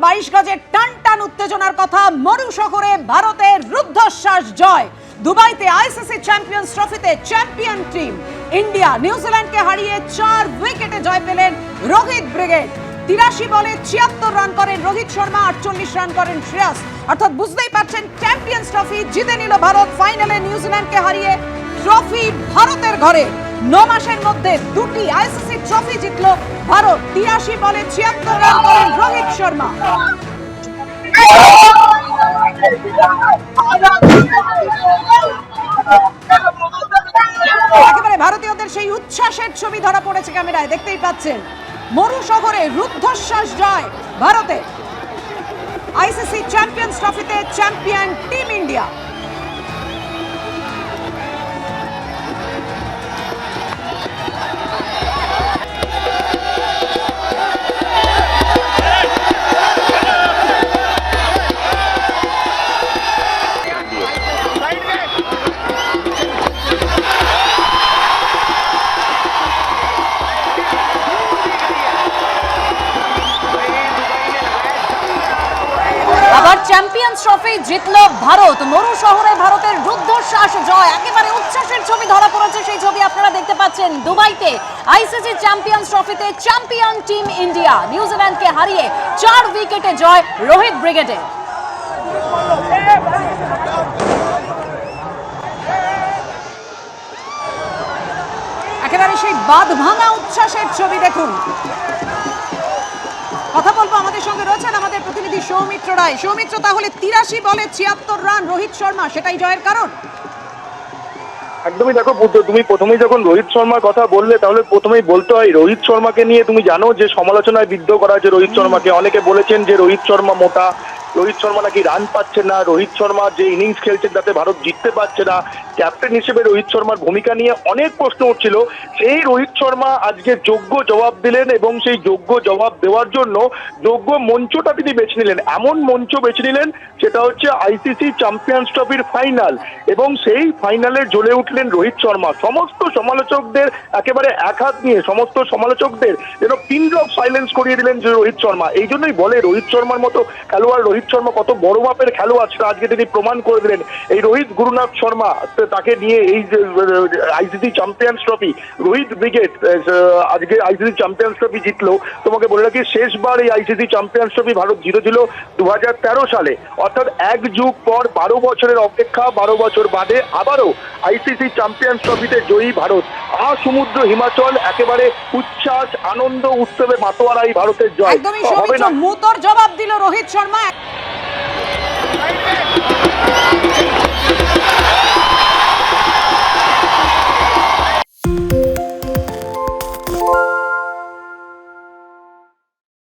22 গজের টান টান উত্তেজনার কথা মরু শহরে ভারতের রুদ্ধশ্বাস জয়। দুবাইতে আইসিসি চ্যাম্পিয়ন্স ট্রফিতে চ্যাম্পিয়ন টিম ইন্ডিয়া নিউজিল্যান্ডকে হারিয়ে 4 উইকেটে জয় পেলেন রোহিত ব্রিগেড। 83 বলে 76 রান করেন রোহিত শর্মা, 48 রান করেন শ্রেয়াস। অর্থাৎ বুঝতেই পারছেন চ্যাম্পিয়ন্স ট্রফি জিতে নিল ভারত। ফাইনালে নিউজিল্যান্ডকে হারিয়ে ট্রফি ভারতের ঘরে। 9 মাসের মধ্যে দুটি আইসিসি ট্রফি জিতলো ভারত। 83 বলে 76 রান করেন রোহিত শর্মা। একেবারে ভারতীয়দের সেই উচ্ছ্বাসের ছবি ধরা পড়েছে ক্যামেরায়, দেখতেই পাচ্ছেন। মরু শহরে রুদ্ধশ্বাস জয় ভারতে। আইসিসি চ্যাম্পিয়ন্স ট্রফিতে চ্যাম্পিয়ন টিম ইন্ডিয়া। আবার চ্যাম্পিয়ন্স ট্রফি জিতলো ভারত। মরু শহরে ভারতের রুদ্ধশ্বাস জয়। একেবারে উচ্ছ্বাসের ছবি ধরা পড়েছে, সেই ছবি আপনারা দেখতে পাচ্ছেন। দুবাইতে আইসিসি চ্যাম্পিয়ন্স ট্রফিতে চ্যাম্পিয়ন টিম ইন্ডিয়া নিউজিল্যান্ডকে হারিয়ে 4 উইকেটে জয় রোহিত ব্রিগেডের। একেবারে সেই বাঁধ ভাঙা উচ্ছ্বাসের ছবি দেখুন। কথা বলবো, আমাদের সঙ্গে রয়েছেন আমাদের প্রতিনিধি সৌমিত্র রায়। সৌমিত্র, তাহলে 83 বলে 76 রান রোহিত শর্মা, সেটাই জয়ের কারণ? একদমই। দেখো, তুমি প্রথমেই যখন রোহিত শর্মার কথা বললে, তাহলে প্রথমেই বলতে হয় রোহিত শর্মাকে নিয়ে তুমি জানো যে সমালোচনায় বিদ্ধ করা হয়েছে রোহিত শর্মাকে। অনেকে বলেছেন যে রোহিত শর্মা মোটা, রোহিত শর্মা নাকি রান পাচ্ছে না, রোহিত শর্মা যে ইনিংস খেলছেন তাতে ভারত জিততে পারছে না। ক্যাপ্টেন হিসেবে রোহিত শর্মার ভূমিকা নিয়ে অনেক প্রশ্ন উঠছিল। সেই রোহিত শর্মা আজকে যোগ্য জবাব দিলেন এবং সেই যোগ্য জবাব দেওয়ার জন্য যোগ্য মঞ্চটা তিনি বেছে নিলেন। এমন মঞ্চ বেছে নিলেন সেটা হচ্ছে আইসিসি চ্যাম্পিয়ন্স ট্রফির ফাইনাল, এবং সেই ফাইনালে জ্বলে উঠলেন রোহিত শর্মা। সমস্ত সমালোচকদের একেবারে এক হাত নিয়ে সমস্ত সমালোচকদের যেন পিন ড্রপ সাইলেন্স করিয়ে দিলেন যে রোহিত শর্মা। এই জন্যই বলে রোহিত শর্মার মতো খেলোয়াড়, রোহিত শর্মা কত বড় মাপের খেলোয়াড় সেটা আজকে তিনি প্রমাণ করে দিলেন। এই রোহিত গুরুনাথ শর্মা, তাকে নিয়ে এই যে ICC champions trophy Rohit brigade আজকে আইসিসি চ্যাম্পিয়ন্স ট্রফি জিতলো। তোমাকে বলে রাখি, শেষবার এই আইসিসি চ্যাম্পিয়ন্স ট্রফি ভারত জিতেছিল 2013 সালে। অর্থাৎ এক যুগ পর 12 বছরের অপেক্ষা, 12 বছর বাদে আবারও আইসিসি চ্যাম্পিয়ন্স ট্রফিতে জয়ী ভারত। সমুদ্র হিমাচল একেবারে উচ্ছ্বাস, আনন্দ, উৎসবে মাতোয়ারা এই ভারতের জয়। একদমই সৌমিত্র, মুতর জবাব দিল রোহিত শর্মা।